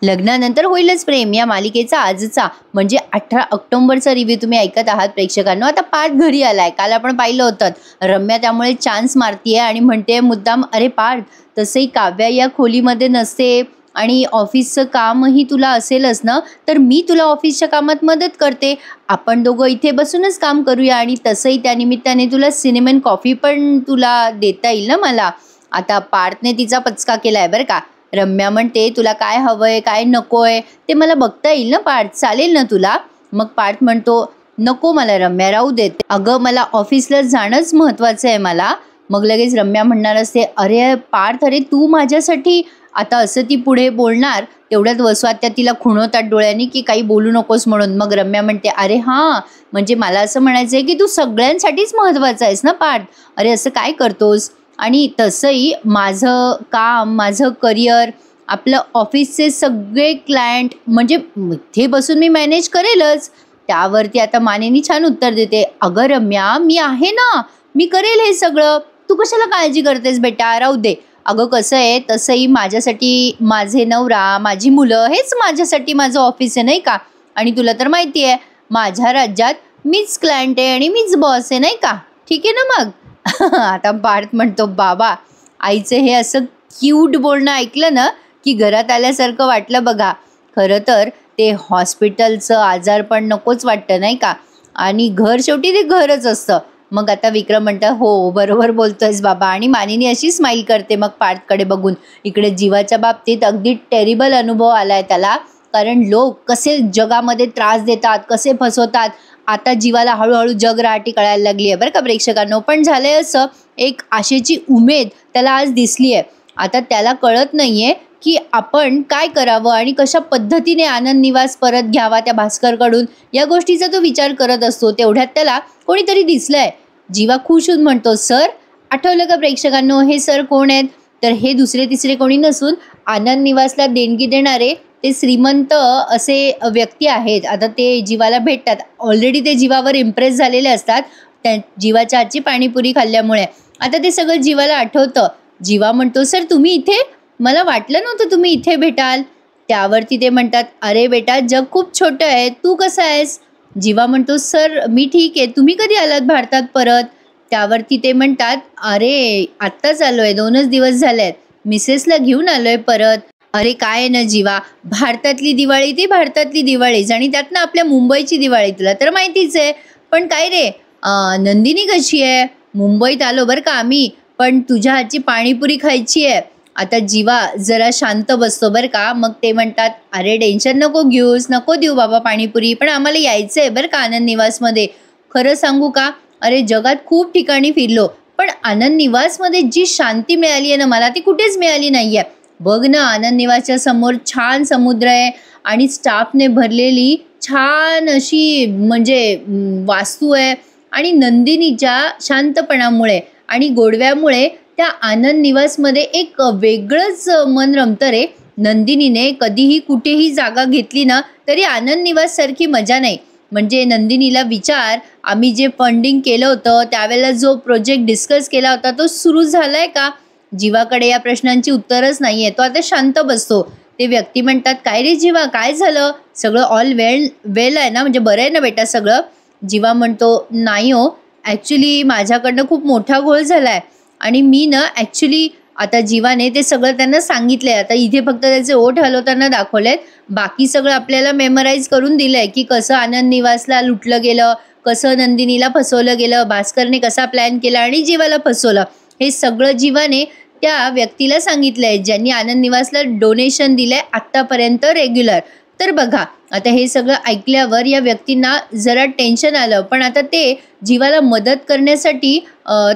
लग्नानंतर होईलच प्रेम या मालिकेचा आजचा म्हणजे 18 ऑक्टोबरचा रिव्ह्यू तुम्ही ऐकत आहात प्रेक्षकांनो. आता पार्थ घरी आलाय. काल आपण पाहिलं होतं रम्या त्यामुळे चान्स मारतीये आणि म्हणते मुद्दाम, अरे पार्थ तसंही काव्या या खोलीमध्ये नसते आणि ऑफिसचं कामही तुला असेलच ना, तर मी तुला ऑफिसच्या कामात मदत करते. आपण दोघं इथे बसूनच काम करूया आणि तसंही त्यानिमित्ताने तुला सिनेमन कॉफी पण तुला देता येईल ना मला. आता पार्थने तिचा पचका केलाय बरं का. रम्या म्हणते तुला काय हवंय काय नकोय ते मला बघता येईल ना पार्थ, चालेल ना तुला. मग पार्थ म्हणतो नको मला रम्या, राहू देत, अगं मला ऑफिसला जाणंच महत्वाचं आहे मला. मग लगेच रम्या म्हणणार असते अरे पार्थ, अरे तू माझ्यासाठी. आता असं ती पुढे बोलणार तेवढ्यात वसवात्या तिला खुणवतात डोळ्यांनी की काही बोलू नकोस म्हणून. मग रम्या म्हणते अरे हां, म्हणजे मला असं म्हणायचं आहे की तू सगळ्यांसाठीच महत्वाचं आहेस ना पार्थ, अरे असं काय करतोस. आणि तसंही माझं काम, माझं करिअर, आपलं ऑफिसचे सगळे क्लायंट म्हणजे इथे बसून मी मॅनेज करेलच. त्यावरती आता मानेनी छान उत्तर देते, अगं रम्या मी आहे ना, मी करेल हे सगळं, तू कशाला काळजी करतेस बेटा, राहू दे. अगं कसं आहे तसंही माझ्यासाठी माझे नवरा, माझी मुलं हेच माझ्यासाठी माझं ऑफिस आहे नाही का. आणि तुला तर माहिती आहे माझ्या राज्यात मीच क्लायंट आहे आणि मीच बॉस आहे नाही का, ठीक आहे ना मग. आता पार्थ म्हणतो बाबा, आईचं हे असं क्यूट बोलणं ऐकलं ना की घरात आल्यासारखं वाटलं बघा. खरं तर ते हॉस्पिटलचं आजारपण नकोच वाटतं नाही का. आणि घर शेवटी ते घरच असतं. मग आता विक्रम म्हणतं हो बरोबर बोलतोयस बाबा. आणि मानिनी अशी स्माईल करते मग पार्थकडे बघून. इकडे जीवाच्या बाबतीत अगदी टेरिबल अनुभव आलाय त्याला, कारण लोक कसे जगामध्ये त्रास देतात, कसे फसवतात. आता जीवाला हळूहळू जगराटी कळायला लागली आहे बरं का प्रेक्षकांनो. पण झालंय असं, एक आशेची उमेद त्याला आज दिसली आहे. आता त्याला कळत नाहीये की आपण काय करावं आणि कशा पद्धतीने आनंद निवास परत घ्यावा त्या भास्करकडून, या गोष्टीचा तो विचार करत असतो. तेवढ्यात त्याला कोणीतरी दिसलंय. जीवा खुश होऊन म्हणतो सर. आठवलं का प्रेक्षकांनो हे सर कोण आहेत, तर हे दुसरे तिसरे कोणी नसून आनंद निवासला देणगी देणारे ते श्रीमंत असे व्यक्ती आहेत. आता ते जीवाला भेटतात. ऑलरेडी ते जीवावर इम्प्रेस झालेले असतात त्या जीवाच्या आजची पाणीपुरी खाल्ल्यामुळे. आता ते सगळं जीवाला आठवतं. जीवा म्हणतो सर तुम्ही इथे, मला वाटलं नव्हतं तुम्ही इथे भेटाल. त्यावरती ते म्हणतात अरे बेटा जग खूप छोटं आहे, तू कसा आहेस. जीवा म्हणतो सर मी ठीक आहे, तुम्ही कधी आलात भारतात परत. त्यावरती ते म्हणतात अरे आत्ताच आलो आहे, 2च दिवस झाले आहेत, मिसेसला घेऊन आलो आहे परत. अरे काय ना जीवा, भारतातली दिवाळी ती भारतातली दिवाळीच आणि त्यातनं आपल्या मुंबईची दिवाळी तुला तर माहितीच आहे. पण काय रे नंदिनी कशी आहे. मुंबईत आलो बरं का आम्ही, पण तुझ्या हातची पाणीपुरी खायची आहे. आता जीवा जरा शांत बसतो बरं का. मग ते म्हणतात अरे टेन्शन नको घेऊस, नको देऊ बाबा पाणीपुरी, पण आम्हाला यायचं आहे बरं का आनंद निवासमध्ये. खरं सांगू का, अरे जगात खूप ठिकाणी फिरलो पण आनंद निवासमध्ये जी शांती मिळाली आहे ना मला, ती कुठेच मिळाली नाही आहे. बघ ना आनंद निवासच्या समोर छान समुद्र आहे आणि स्टाफने भरलेली छान अशी म्हणजे वास्तू आहे. आणि नंदिनीच्या शांतपणामुळे आणि गोडव्यामुळे त्या आनंद निवासमध्ये एक वेगळंच मन रमतं रे. नंदिनीने कधीही कुठेही जागा घेतली ना तरी आनंद निवास सारखी मजा नाही. म्हणजे नंदिनीला विचार, आम्ही जे फंडिंग केलं होतं त्यावेळेला जो प्रोजेक्ट डिस्कस केला होता तो सुरू झालाय का. जीवाकडे या प्रश्नांची उत्तरच नाही आहे. तो आता शांत बसतो. ते व्यक्ती म्हणतात काय रे जीवा, काय झालं, सगळं ऑल वेल आहे ना, म्हणजे बरं आहे ना बेटा सगळं. जीवा म्हणतो नाही हो, ॲक्च्युली माझ्याकडनं खूप मोठा घोळ झाला आहे आणि मी ना ॲक्च्युली. आता जीवाने ते सगळं त्यांना सांगितलं आहे. आता इथे फक्त त्याचे ओठ हलवताना दाखवलेत, बाकी सगळं आपल्याला मेमराईज करून दिलं आहे की कसं आनंद निवासला लुटलं गेलं, कसं नंदिनीला फसवलं गेलं, भास्करने कसा प्लॅन केला आणि जीवाला फसवलं. हे सगळं जीवाने त्या व्यक्तीला सांगितलं आहे ज्यांनी आनंद निवासला डोनेशन दिलं आहे आत्तापर्यंत रेग्युलर. तर बघा आता हे सगळं ऐकल्यावर या व्यक्तींना जरा टेन्शन आलं, पण आता ते जीवाला मदत करण्यासाठी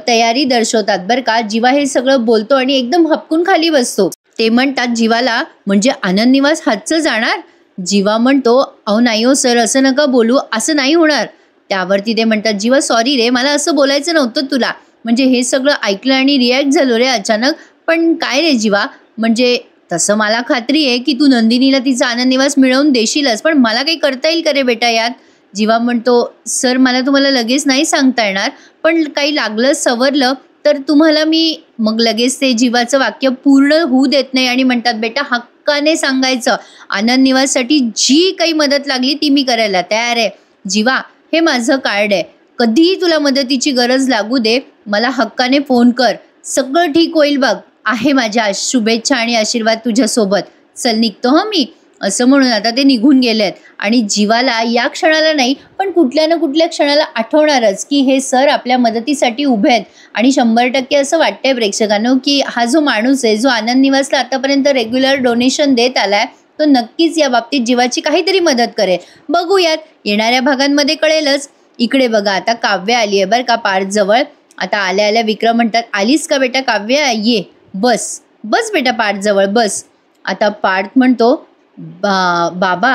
तयारी दर्शवतात बरं का. जीवा हे सगळं बोलतो आणि एकदम हपकून खाली बसतो. ते म्हणतात जीवाला म्हणजे आनंद निवास हातचं जाणार. जीवा म्हणतो अहो नाही हो सर, असं नका बोलू, असं नाही होणार. त्यावरती ते म्हणतात जीवा सॉरी रे, मला असं बोलायचं नव्हतं तुला. म्हणजे हे सगळं ऐकलं आणि रिॲक्ट झालो रे अचानक. पण काय रे जीवा, म्हणजे तसं मला खात्री आहे की तू नंदिनीला तिचा आनंद निवास मिळवून देशीलच, पण मला काही करता येईल का रे बेटा यात. जीवा म्हणतो सर मला तुम्हाला लगेच नाही सांगता येणार, पण काही लागलं सवरलं तर तुम्हाला मी. मग लगेच ते जीवाचं वाक्य पूर्ण होऊ देत नाही आणि म्हणतात बेटा हा हक्काने सांगायचं. आनंद निवाससाठी जी काही मदत लागली ती मी करायला तयार आहे. जीवा, हे माझं कार्ड आहे, कधीही तुला मदतीची गरज लागू दे, मला हक्काने फोन कर, सगळं ठीक होईल बघ. आहे माझ्या शुभेच्छा आणि आशीर्वाद तुझ्यासोबत. चल निघतो हं मी. असं म्हणून आता ते निघून गेलेत. आणि जीवाला या क्षणाला नाही पण कुठल्या ना कुठल्या क्षणाला आठवणारच की हे सर आपल्या मदतीसाठी उभे आहेत. आणि 100% असं वाटतंय प्रेक्षकांनो की हा जो माणूस आहे, जो आनंद निवासला आतापर्यंत रेग्युलर डोनेशन देत आलाय, तो नक्कीच या बाबतीत जीवाची काहीतरी मदत करेल. बघूयात, येणाऱ्या भागांमध्ये कळेलच. इकडे बघा, आता काव्य आली आहे बरं का पार्थजवळ. आता आल्या आल्या विक्रम म्हणतात, आलीस का बेटा काव्य, ये बस बस बेटा पार्थजवळ बस. आता पार्थ म्हणतो, बाबा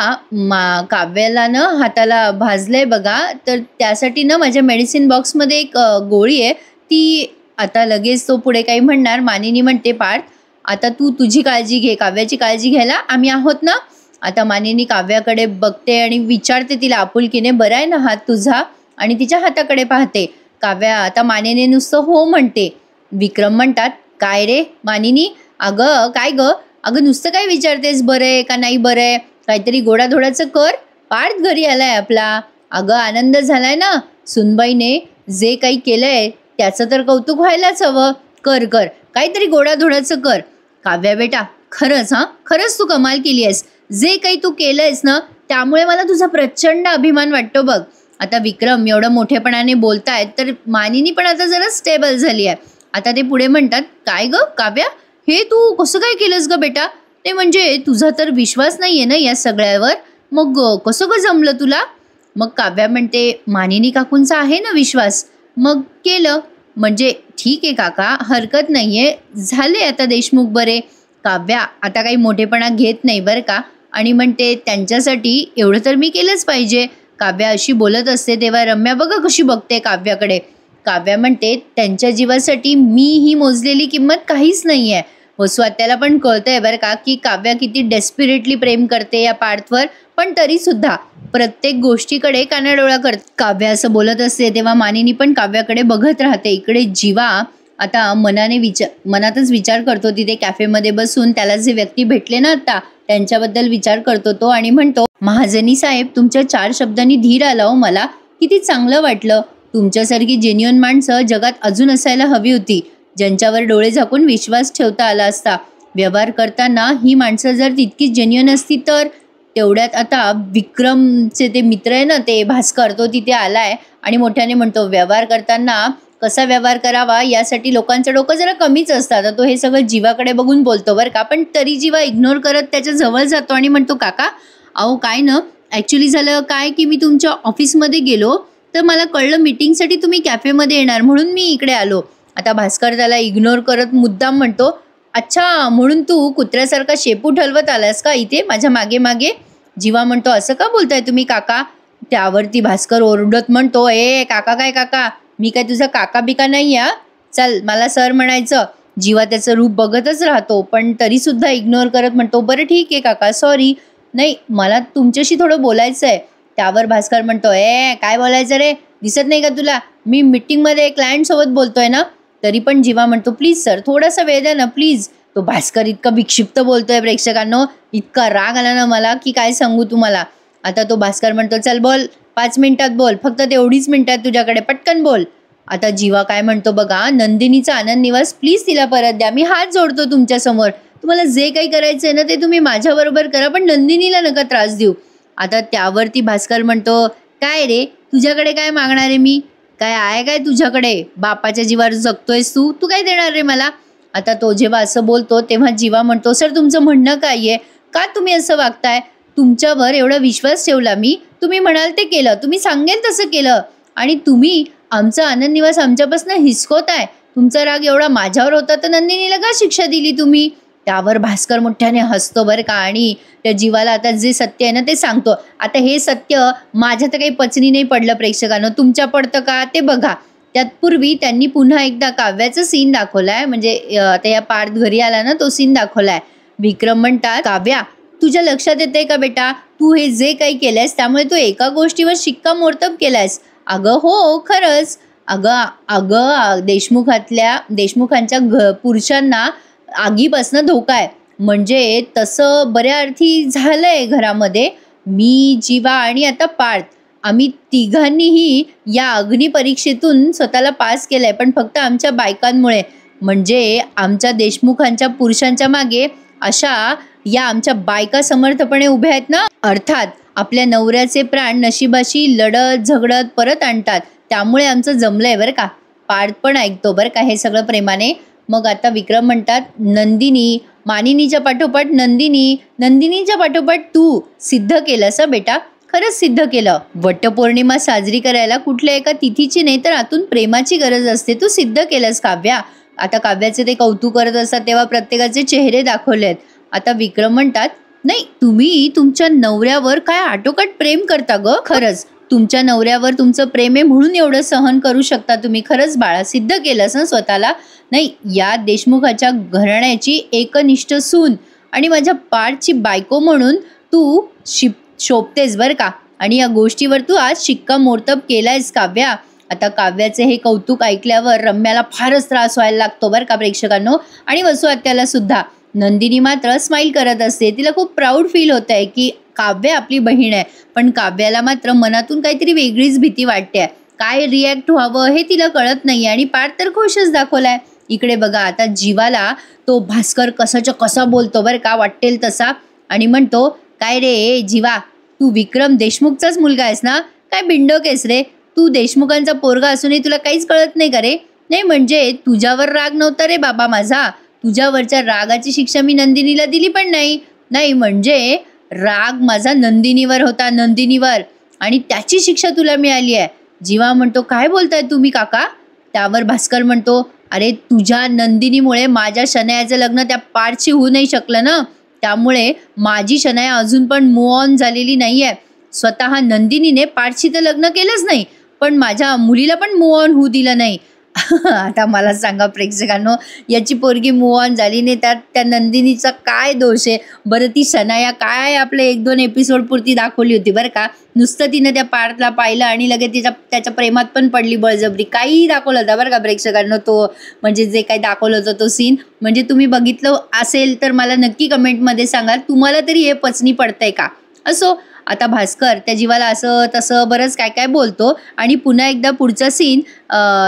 काव्याला ना हाताला भाजलंय बघा, तर त्यासाठी ना माझ्या मेडिसिन बॉक्समध्ये एक गोळी आहे, ती आता लगेच तो पुढे काही म्हणणार. मानिनी म्हणते, पार्थ आता तू तुझी काळजी घे, काव्याची काळजी घ्यायला आम्ही आहोत ना. आता मानिनी काव्याकडे बघते आणि विचारते तिला आपुलकीने, बरं आहे ना हात तुझा, आणि तिच्या हाताकडे पाहते. काव्या आता मानिनी नुसतं हो म्हणते. विक्रम म्हणतात, काय रे मानिनी, अगं काय ग, अगं नुसतं काय विचारतेस, बरं आहे का नाही बरं आहे, काहीतरी गोडाधोडाचं कर, पार्थ घरी आलाय आपला. अगं आनंद झालाय ना, सुनबाईने जे काही केलंय त्याचं तर कौतुक व्हायलाच हवं. कर कर काहीतरी गोडाधोडाचं कर. काव्या बेटा खरंच, खरंच तू कमाल केली आहेस, जे काही तू केलंयस ना त्यामुळे मला तुझा प्रचंड अभिमान वाटतो बघ. आता विक्रम एवढं मोठेपणाने बोलतायत तर मानिनी पण आता जरा स्टेबल झाली आहे. आता ते पुढे म्हणतात, काय ग काव्या, हे तू कसं काय केलंस ग बेटा, ते म्हणजे तुझा तर विश्वास नाहीये ना या सगळ्यावर, मग कसं ग जमलं तुला. मग काव्या म्हणते, मानिनी काकूंचा आहे ना विश्वास, मग केलं. म्हणजे ठीक आहे काका, हरकत नाहीये, झाले आता देशमुख बरे. काव्या आता काही मोठेपणा घेत नाही बरं का, आणि म्हणते त्यांच्यासाठी एवढं तर मी केलंच पाहिजे. काव्या अशी बोलत असते तेव्हा रम्या बघा कशी बघते काव्याकडे. काव्या म्हणते, त्यांच्या जीवासाठी मी ही मोजलेली किंमत काहीच नाही आहे. वसू आत्याला पण कळतंय बरं का की काव्या किती डेस्पिरेटली प्रेम करते या पार्थवर, पण तरी सुद्धा प्रत्येक गोष्टीकडे कानाडोळा करते. काव्या असं बोलत असते तेव्हा मानिनी पण काव्याकडे बघत राहते. इकडे जीवा आता मनातच विचार करतो. तिथे कॅफेमध्ये बसून त्याला जे व्यक्ती भेटले ना आता त्यांच्याबद्दल विचार करतो तो, आणि म्हणतो, महाजनी साहेब तुमच्या 4 शब्दांनी धीर आला हो मला, किती चांगलं वाटलं. तुमच्यासारखी जेन्युइन माणसं जगात अजून असायला हवी होती, ज्यांच्यावर डोळे झाकून विश्वास ठेवता आला असता. व्यवहार करताना ही माणसं जर तितकीच जेन्युइन असती तर. तेवढ्यात आता विक्रमचे ते मित्र आहे ना ते भास्कर, तो तिथे आलाय आणि मोठ्याने म्हणतो, व्यवहार करताना कसा व्यवहार करावा यासाठी लोकांचं डोकं जरा कमीच असतं. आता तो हे सगळं जीवाकडे बघून बोलतो बरं का, पण तरी जीवा इग्नोर करत त्याच्या जवळ जातो आणि म्हणतो, काका अहो काय ना, ॲक्च्युली झालं काय की मी तुमच्या ऑफिसमध्ये गेलो तर मला कळलं मीटिंगसाठी तुम्ही कॅफेमध्ये येणार, म्हणून मी इकडे आलो. आता भास्कर त्याला इग्नोर करत मुद्दाम म्हणतो, अच्छा म्हणून तू कुत्र्यासारखा शेपू ठलवत आलास का इथे माझ्या मागे मागे. जीवा म्हणतो, असं का बोलताय तुम्ही काका. त्यावरती भास्कर ओरडत म्हणतो, ए काका काय काका, मी काय तुझा काका बिका नाही आहे, चल मला सर म्हणायचं. जीवा त्याचं रूप बघतच राहतो पण तरी सुद्धा इग्नोर करत म्हणतो, बरं ठीक आहे काका, सॉरी, नाही मला तुमच्याशी थोडं बोलायचं आहे. त्यावर भास्कर म्हणतो, काय बोलायचं रे, दिसत नाही का तुला, मी मीटिंगमध्ये क्लायंटसोबत बोलतोय ना. तरी पण जीवा म्हणतो, प्लीज सर थोडासा वेळ द्या ना प्लीज. तो भास्कर इतका विक्षिप्त बोलतोय प्रेक्षकांनो, इतका राग आला ना मला की काय सांगू तुम्हाला. आता तो भास्कर म्हणतो, चल बोल, 5 मिनिटात बोल, फक्त तेवढीच मिनिटं आहेत तुझ्याकडे, पटकन बोल. आता जीवा काय म्हणतो बघा, नंदिनीचा आनंद निवास प्लीज तिला परत द्या, मी हात जोडतो तुमच्यासमोर, तुम्हाला जे काही करायचं आहे ना ते तुम्ही माझ्याबरोबर करा, पण नंदिनीला नका त्रास देऊ. आता त्यावरती भास्कर म्हणतो, काय रे तुझ्याकडे काय मागणार आहे मी, काय आहे काय तुझ्याकडे, बापाच्या जीवावर जगतोयस तू, तू काय देणार रे मला. आता तो जेव्हा असं बोलतो तेव्हा जीवा म्हणतो, सर तुमचं म्हणणं काय आहे, का तुम्ही असं वागताय, तुमच्यावर एवढा विश्वास ठेवला मी, तुम्ही म्हणाल ते केलं, तुम्ही सांगेन तसं केलं, आणि तुम्ही आमचा आनंद निवास आमच्यापासून हिसकवताय. तुमचा राग एवढा माझ्यावर होता तर नंदिनीला का शिक्षा दिली तुम्ही. त्यावर भास्कर मोठ्याने हसतो बरं का, आणि त्या जीवाला आता जे सत्य आहे ना ते सांगतो. आता हे सत्य माझ्या तर काही पचनी नाही पडलं प्रेक्षकांनो, तुमच्या पडतं का ते बघा. त्यात पूर्वी त्यांनी पुन्हा एकदा काव्याचं सीन दाखवलाय, म्हणजे आता या पार्थ घरी आला ना तो सीन दाखवलाय. विक्रम म्हणतात, काव्या तुझ्या लक्षात येते का बेटा, तू हे जे काही केलंयस त्यामुळे तू एका गोष्टीवर शिक्कामोर्तब केलायस. अगं हो खरंच, अगं देशमुखांच्या पुरुषांना आगीपासनं धोका आहे, म्हणजे तसं बऱ्या अर्थी झालंय घरामध्ये. मी, जीवा आणि आता पार्थ आम्ही तिघांनीही या अग्निपरीक्षेतून स्वतःला पास केलंय, पण फक्त आमच्या बायकांमुळे. म्हणजे आमच्या देशमुखांच्या पुरुषांच्या मागे अशा या आमच्या बायका समर्थपणे उभ्या आहेत ना. अर्थात आपल्या नवऱ्याचे प्राण नशिबाशी लढत झगडत परत आणतात, त्यामुळे आमचं जमलंय बरं का. पार्थ पण ऐकतो बरं का हे सगळं प्रेमाने. मग आता विक्रम म्हणतात, नंदिनी, मानिनीच्या पाठोपाठ नंदिनी, नंदिनीच्या पाठोपाठ तू सिद्ध केलंस बेटा, खरंच सिद्ध केलं. वटपौर्णिमा साजरी करायला कुठल्या एका तिथीची नाही तर आतून प्रेमाची गरज असते. तू सिद्ध केलंस काव्या. आता काव्याचे ते कौतुक करत असतात तेव्हा प्रत्येकाचे चेहरे दाखवलेत. आता विक्रम म्हणतात, नाही तुम्ही तुमच्या नवऱ्यावर काय आटोकाट प्रेम करता ग. खरंच तुमच्या नवऱ्यावर तुमचं प्रेम आहे म्हणून एवढं सहन करू शकता तुम्ही. खरंच बाळा, सिद्ध केलंस ना स्वतःला. नाही, या देशमुखाच्या घराण्याची एकनिष्ठ सून आणि माझ्या पार्थची बायको म्हणून तू शोभतेस बरं का. आणि या गोष्टीवर तू आज शिक्कामोर्तब केलायस काव्या. आता काव्याचे हे कौतुक ऐकल्यावर रम्याला फारच त्रास व्हायला लागतो बरं का प्रेक्षकांनो, आणि वसू आत्याला सुद्धा. नंदिनी मात्र स्माईल करत असते. तिला खूप प्राऊड फील होत आहे की काव्य आपली बहीण आहे, पण काव्याला मात्र मनातून काहीतरी वेगळीच भीती वाटते. काय रिॲक्ट व्हावं हे तिला कळत नाही आणि पार्थ तर खुशच दाखवलाय. इकडे बघा आता जीवाला तो भास्कर कसाच्या कसा बोलतो बरं का, वाटेल तसा, आणि म्हणतो, काय रे जीवा, तू विक्रम देशमुखचाच मुलगा आहेस ना, काय बिंडोक आहेस रे तू. देशमुखांचा पोरगा असूनही तुला काहीच कळत नाही का रे. नाही म्हणजे तुझ्यावर राग नव्हता रे बाबा माझा, तुझ्यावरच्या रागाची शिक्षा मी नंदिनीला दिली पण नाही. नाही म्हणजे राग माझा नंदिनीवर होता, नंदिनीवर, आणि त्याची शिक्षा तुला मिळाली आहे. जीवा म्हणतो, काय बोलताय तुम्ही काका. त्यावर भास्कर म्हणतो, अरे तुझ्या नंदिनीमुळे माझ्या शनयाचं लग्न त्या पार्थशी होऊ नाही शकलं ना, त्यामुळे माझी शनया अजून पण मूव ऑन झालेली नाहीये. स्वतः नंदिनीने पार्थशी तर लग्न केलंच नाही, पण माझ्या मुलीला पण मूव ऑन होऊ दिलं नाही. आता मला सांगा प्रेक्षकांनो, याची पोरगी मूव ऑन झाली नाही त्यात त्या नंदिनीचा काय दोष आहे बरं. ती शनाया काय आपले 1-2 एपिसोड पुरती दाखवली होती बरं का. नुसतं तिनं त्या पार्थला पाहिलं आणि लगेच त्याच्या प्रेमात पण पडली बळजबरी. काही दाखवलं होतं बरं का प्रेक्षकांनो तो, म्हणजे जे काही दाखवलं होतं तो सीन, म्हणजे तुम्ही बघितलं असेल तर मला नक्की कमेंटमध्ये सांगाल तुम्हाला तरी हे पचनी पडतंय का. असो, आता भास्कर त्या जीवाला असं तसं बरंच काय काय बोलतो आणि पुन्हा एकदा पुढचा सीन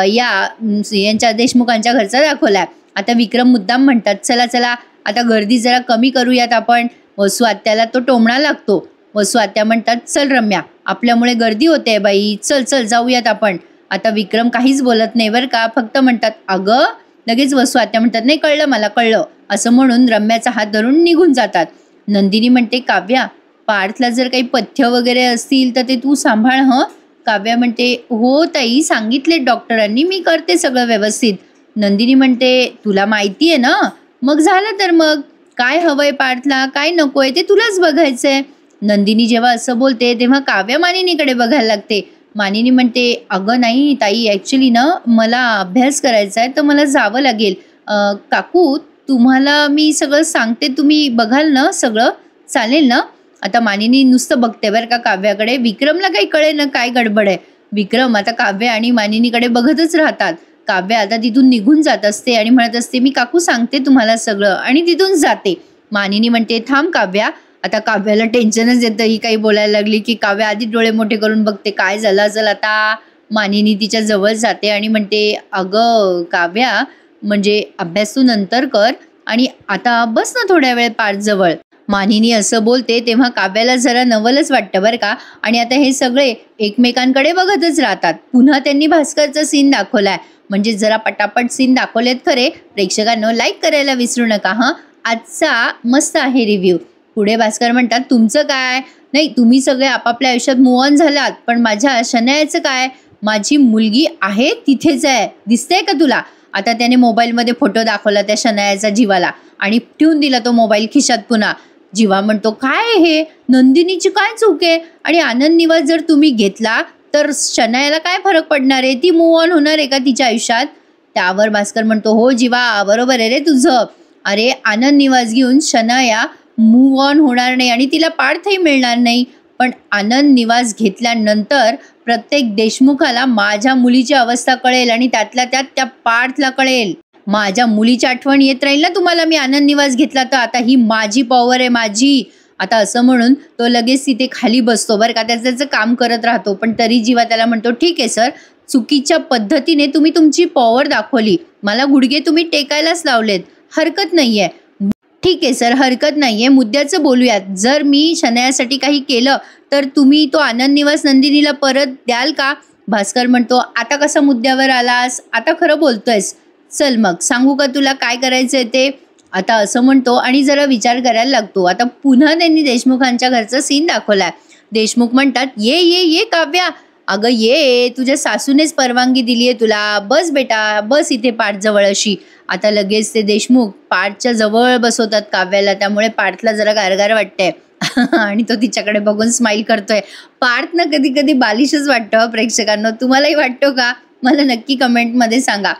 यांच्या देशमुखांच्या घरचा दाखवलाय. आता विक्रम मुद्दाम म्हणतात, चला चला आता गर्दी जरा कमी करूयात आपण. वसू आत्याला तो टोमणा लागतो. वसू आत्या म्हणतात, चल रम्या, आपल्यामुळे गर्दी होते बाई, चल चल जाऊयात आपण. आता विक्रम काहीच बोलत नाही बरं का, फक्त म्हणतात, अगं. लगेच वसू आत्या म्हणतात, नाही कळलं मला, कळलं, असं म्हणून रम्याचा हात धरून निघून जातात. नंदिनी म्हणते, काव्या, पार्थला जर काही पथ्य वगैरे असतील तर ते तू सांभाळ हं. काव्या म्हणते, हो ताई, सांगितले डॉक्टरांनी, मी करते सगळं व्यवस्थित. नंदिनी म्हणते, तुला माहिती आहे ना, मग झालं तर मग काय हवंय पार्थला, काय नकोय ते तुलाच बघायचंय. नंदिनी जेव्हा असं बोलते तेव्हा काव्या मानिनीकडे बघायला लागते. मानिनी म्हणते, अगं नाही ताई, ॲक्च्युली ना मला अभ्यास करायचा आहे तर मला जावं लागेल. काकू, तुम्हाला मी सगळं सांगते, तुम्ही बघाल ना सगळं, चालेल ना. आता मानिनी नुसतं बघते बरं का काव्याकडे. विक्रमला काही कळे ना काय गडबड आहे. विक्रम आता काव्य आणि मानिनीकडे बघतच राहतात. काव्य आता तिथून निघून जात असते आणि म्हणत असते, मी काकू सांगते तुम्हाला सगळं, आणि तिथून जाते. मानिनी म्हणते, थांब काव्या. आता काव्याला टेन्शनच येतं, ही काही बोलायला लागली की. काव्या आधी डोळे मोठे करून बघते काय झालं असेल आता. मानिनी तिच्या जवळ जाते आणि म्हणते, अगं काव्या, म्हणजे अभ्यास तू नंतर कर आणि आता बस ना थोड्या वेळ पार्थ जवळ. मानिनी असं बोलते तेव्हा काव्याला जरा नवलच वाटतं बरं का, आणि आता हे सगळे एकमेकांकडे बघतच राहतात. पुन्हा त्यांनी भास्करचा सीन दाखवलाय, म्हणजे जरा पटापट सीन दाखवलेत खरे. प्रेक्षकांनो, लाईक करायला विसरू नका हां. आजचा मस्त आहे रिव्ह्यू. पुढे भास्कर म्हणतात, तुमचं काय नाही, तुम्ही सगळे आपापल्या आयुष्यात मूव ऑन झालात, पण माझ्या शनयाचं काय, माझी मुलगी आहे तिथेच आहे, दिसतंय का तुला. आता त्याने मोबाईलमध्ये फोटो दाखवला त्या शनयाचा जीवाला आणि ठेवून दिला तो मोबाईल खिशात पुन्हा. जीवा म्हणतो, काय हे, नंदिनीची काय चूक आहे, आणि आनंद निवास जर तुम्ही घेतला तर शनायाला काय फरक पडणार आहे, ती मूव ऑन होणार आहे का तिच्या आयुष्यात. त्यावर भास्कर म्हणतो, हो जीवा, बरोबर आहे रे तुझं. अरे आनंद निवास घेऊन शनाया मूव ऑन होणार नाही आणि तिला पार्थही मिळणार नाही, पण आनंद निवास घेतल्यानंतर प्रत्येक देशमुखाला माझ्या मुलीची अवस्था कळेल आणि त्यातल्या त्यात त्या पार्थला कळेल. माझ्या मुलीची आठवण येत राहील ना तुम्हाला, मी आनंद निवास घेतला तर. आता ही माझी पॉवर आहे, माझी. आता असं म्हणून तो लगेच तिथे खाली बसतो बरं का, त्याचं काम करत राहतो. पण तरी जीवा त्याला म्हणतो, ठीक आहे सर, चुकीच्या पद्धतीने तुम्ही तुमची पॉवर दाखवली, मला गुडघे तुम्ही टेकायलाच लावलेत, हरकत नाहीये. ठीक आहे सर, हरकत नाहीये, मुद्द्याचं बोलूयात. जर मी शनायासाठी काही केलं तर तुम्ही तो आनंद निवास नंदिनीला परत द्याल का? भास्कर म्हणतो, आता कसा मुद्द्यावर आलास, आता खरं बोलतोयस, चल मग सांगू का तुला काय करायचंय ते. आता असं म्हणतो आणि जरा विचार करायला लागतो. आता पुन्हा त्यांनी देशमुखांच्या घरचा सीन दाखवलाय. देशमुख म्हणतात, ये ये ये काव्या, अगं ये, तुझ्या सासूनेच परवानगी दिली आहे तुला, बस बेटा, बस इथे पाठजवळ अशी. आता लगेच ते देशमुख पाठच्या जवळ बसवतात काव्याला, त्यामुळे पाठला जरा गारगार वाटतंय आणि तो तिच्याकडे बघून स्माईल करतोय. पार्थ ना कधी कधी बालिशच वाटतं प्रेक्षकांना, तुम्हालाही वाटतो का? मला नक्की कमेंटमध्ये सांगा.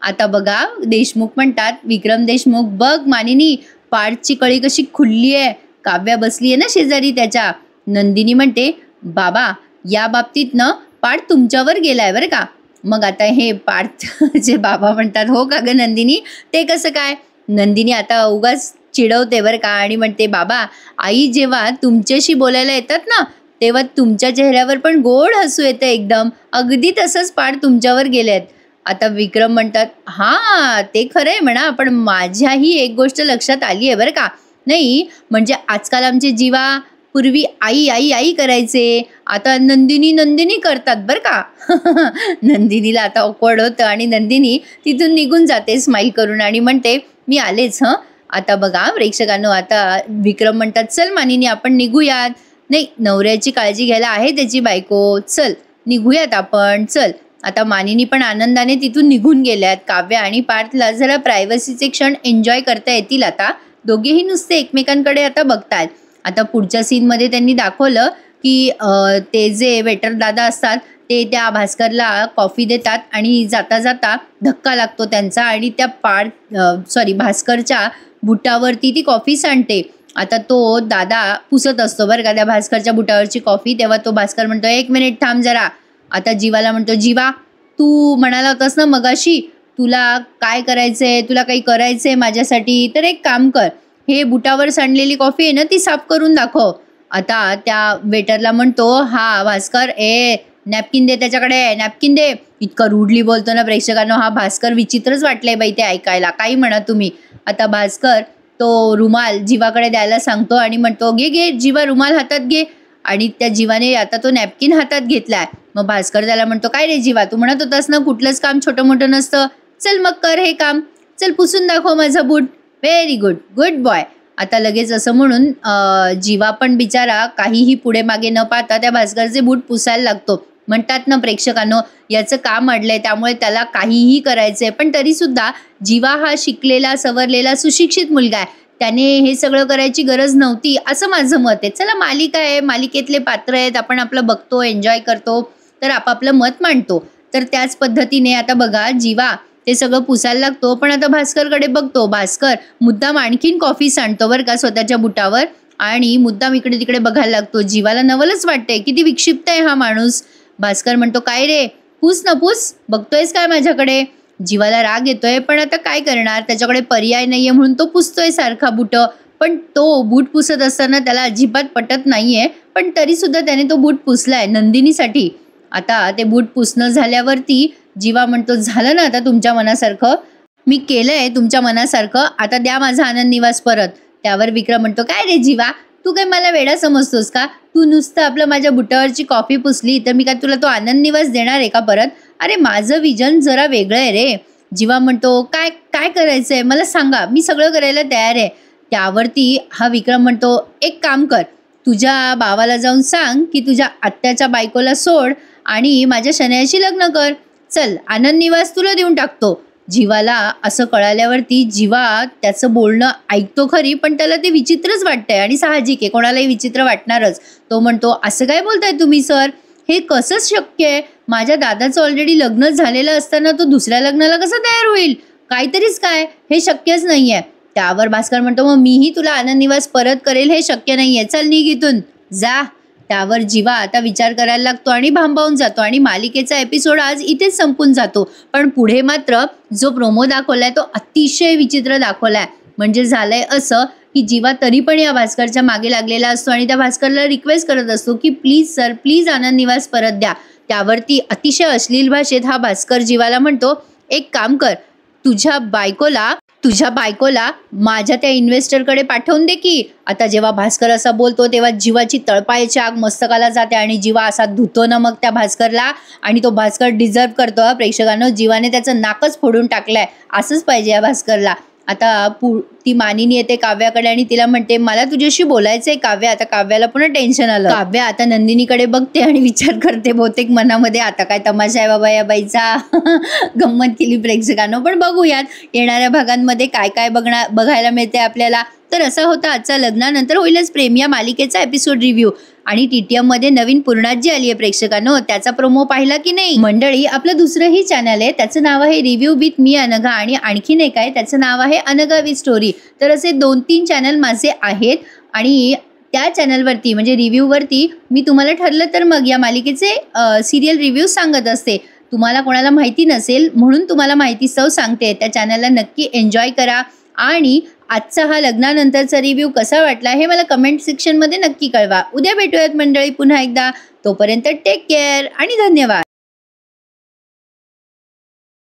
आता बघा देशमुख म्हणतात, विक्रम देशमुख, बघ मानिनी, पार्थची कळी कशी खुलली आहे, काव्या बसली आहे ना शेजारी त्याच्या. नंदिनी म्हणते, बाबा या बाबतीत ना पार्थ तुमच्यावर गेलाय बरं का. मग आता हे पार्थ जे बाबा म्हणतात, हो का ग नंदिनी, ते कसं काय? नंदिनी आता उगाच चिडवते बरं का आणि म्हणते, बाबा आई जेव्हा तुमच्याशी बोलायला येतात ना तेव्हा तुमच्या चेहऱ्यावर पण गोड हसू येतं एकदम, अगदी तसंच पार्थ तुमच्यावर गेलेत. आता विक्रम म्हणतात, हां ते खरं आहे म्हणा, पण माझ्याही एक गोष्ट लक्षात आली आहे बरं का. नाही म्हणजे आजकाल आमचे जीवा पूर्वी आई आई आई करायचे, आता नंदिनी नंदिनी करतात बरं का. नंदिनीला आता ऑकवर्ड होतं आणि नंदिनी तिथून निघून जाते स्माईल करून आणि म्हणते, मी आलेच हं. आता बघा प्रेक्षकांनो, आता विक्रम म्हणतात, चल मानिनी आपण निघूयात. नाही, नवऱ्याची काळजी घ्यायला आहे त्याची बायको, चल निघूयात आपण, चल. आता मानिनी पण आनंदाने तिथून निघून गेल्यात. काव्या आणि पार्थला जरा प्रायव्हसीचे क्षण एन्जॉय करता येतील. आता दोघेही नुसते एकमेकांकडे आता बघतात. आता पुढच्या सीनमध्ये त्यांनी दाखवलं की ते जे वेटर दादा असतात ते त्या भास्करला कॉफी देतात आणि जाता जाता धक्का लागतो त्यांचा आणि त्या भास्करच्या बुटावरती ती कॉफी सांडते. आता तो दादा पुसत असतो बरं का त्या भास्करच्या बुटावरची कॉफी. तेव्हा तो भास्कर म्हणतो, एक मिनिट थांब जरा. आता जीवाला म्हणतो, जीवा तू म्हणाला होतास ना मगाशी तुला काय करायचंय, तुला काही करायचंय माझ्यासाठी, तर एक काम कर, हे बुटावर सांडलेली कॉफी आहे ना ती साफ करून दाखव. आता त्या वेटरला म्हणतो, हा भास्कर, नॅपकिन दे त्याच्याकडे, नॅपकिन दे. इतका रूडली बोलतो ना प्रेक्षकांना, हा भास्कर विचित्रच वाटलंय बाई ते ऐकायला, काही म्हणा तुम्ही. आता भास्कर तो रुमाल जीवाकडे द्यायला सांगतो आणि म्हणतो, घे घे जीवा, रुमाल हातात घे. आणि त्या जीवाने आता तो नॅपकिन हातात घेतलाय. मग भास्कर त्याला म्हणतो, काय रे जीवा, तू म्हणत होतास ना कुठलंच काम छोटं मोठं नसतं, चल मग कर हे काम, चल पुसून दाखव माझा बूट, व्हेरी गुड, गुड बॉय. आता लगेच असं म्हणून जीवा पण बिचारा काहीही पुढे मागे न पाहता त्या भास्करचे बूट पुसायला लागतो. म्हणतात ना प्रेक्षकांनो, याचं काम अडलंय त्यामुळे त्याला काहीही करायचंय, पण तरी सुद्धा जीवा हा शिकलेला सवरलेला सुशिक्षित मुलगा आहे, त्याने हे सगळं करायची गरज नव्हती असं माझं मत आहे. चला मालिका आहे, मालिकेतले पात्र आहेत, आपण आपलं बघतो, एन्जॉय करतो, तर आपापलं मत मांडतो. तर त्याच पद्धतीने आता बघा जीवा ते सगळं पुसायला लागतो. पण आता भास्करकडे बघतो, भास्कर मुद्दाम आणखीन कॉफी सांडतो बरं का स्वतःच्या बुटावर आणि मुद्दाम इकडे तिकडे बघायला लागतो. जीवाला नवलच वाटते, किती विक्षिप्त आहे हा माणूस. भास्कर म्हणतो, काय रे, पूस ना पूस, बघतोयस काय माझ्याकडे. जीवाला राग येतोय, पण आता काय करणार, त्याच्याकडे पर्याय नाहीये म्हणून तो पुसतोय सारखा बूट. पण तो बूट पुसत असताना त्याला अजिबात पटत नाहीये, पण तरी सुद्धा त्याने तो बूट पुसलाय नंदिनीसाठी. आता ते बूट पुसणं झाल्यावरती जीवा म्हणतो, झालं ना आता तुमच्या मनासारखं, मी केलंय तुमच्या मनासारखं, आता द्या माझा आनंद निवास परत. त्यावर विक्रम म्हणतो, काय रे जीवा, तू काय मला वेडा समजतोस का, तू नुसतं आपलं माझ्या बुटावरची कॉफी पुसली तर मी काय तुला तो आनंद निवास देणार आहे का परत. अरे माझं विजन जरा वेगळं आहे रे. जीवा म्हणतो, काय काय करायचंय मला सांगा, मी सगळं करायला तयार आहे. त्यावरती हा विक्रम म्हणतो, एक काम कर, तुझ्या भावाला जाऊन सांग की तुझ्या आत्याच्या बायकोला सोड आणि माझ्या शनायाशी लग्न कर, चल आनंद निवास तुला देऊन टाकतो. जीवाला असं कळाल्यावरती जीवा त्याचं बोलणं ऐकतो खरी, पण त्याला ते विचित्रच वाटतंय आणि साहजिक आहे, कोणालाही विचित्र वाटणारच. तो म्हणतो, असं काय बोलताय तुम्ही सर, हे कसं शक्य आहे, माझ्या दादाचं ऑलरेडी लग्न झालेलं असताना तो दुसऱ्या लग्नाला कसं तयार होईल, काहीतरीच काय, हे शक्यच नाही आहे. त्यावर भास्कर म्हणतो, मग मीही तुला आनंद निवास परत करेल, हे शक्य नाही आहे, चल निघ इथून जा. त्यावर जीवा आता विचार करायला लागतो आणि भांबावून जातो आणि मालिकेचा एपिसोड आज इथेच संपून जातो. पण पुढे मात्र जो प्रोमो दाखवलाय तो अतिशय विचित्र दाखवलाय. म्हणजे झालंय असं की जीवा तरी पण या भास्करच्या मागे लागलेला असतो आणि त्या भास्करला रिक्वेस्ट करत असतो की प्लीज सर, प्लीज आनंद निवास परत द्या. त्यावरती अतिशय अश्लील भाषेत हा भास्कर जीवाला म्हणतो, एक काम कर, तुझ्या बायकोला माझ्या त्या इन्व्हेस्टरकडे पाठवून दे की. आता जेव्हा भास्कर असा बोलतो तेव्हा जीवाची तळपायाची आग मस्तकाला जाते आणि जीवा असा धुतो ना मग त्या भास्करला. आणि तो भास्कर डिझर्व करतो. प्रेक्षकांनो, जीवाने त्याचं नाकच फोडून टाकलंय. असंच पाहिजे या भास्करला. आता ती मानिनी येते काव्याकडे आणि तिला म्हणते, मला तुझ्याशी बोलायचंय काव्या. आता काव्याला पुन्हा टेन्शन आलं. काव्या आता नंदिनीकडे बघते आणि विचार करते बहुतेक मनामध्ये, आता काय तमाशा आहे बाबा या बाईचा. गंमत केली प्रेक्षकांनो. पण बघूयात येणाऱ्या भागांमध्ये काय काय बघायला मिळते आपल्याला. तर असा होता आजचा लग्नानंतर होईलच प्रेम या मालिकेचा एपिसोड रिव्ह्यू. आणि TTM मध्ये नवीन पूर्णाजी आली आहे प्रेक्षकांनो. त्याचा प्रोमो पाहिला की नाही मंडळी? आपलं दुसरंही चॅनल आहे, त्याचं नाव आहे रिव्ह्यू विथ मी अनघा. आणि आणखीन एक आहे, त्याचं नाव आहे अनघा विथ स्टोरी. तर असे 2-3 चॅनल माझे आहेत. आणि त्या चॅनलवरती म्हणजे रिव्ह्यूवरती मी तुम्हाला ठरलं तर मग या मालिकेचे सिरियल रिव्ह्यू सांगत असते. तुम्हाला कोणाला माहिती नसेल म्हणून तुम्हाला माहिती सांगते. त्या चॅनलला नक्की एन्जॉय करा. आणि आजचा हा लग्नानंतरचा रिव्ह्यू कसा वाटला हे मला कमेंट सेक्शनमध्ये नक्की कळवा. उद्या भेटूयात मंडळी पुन्हा एकदा. तोपर्यंत टेक केअर आणि धन्यवाद.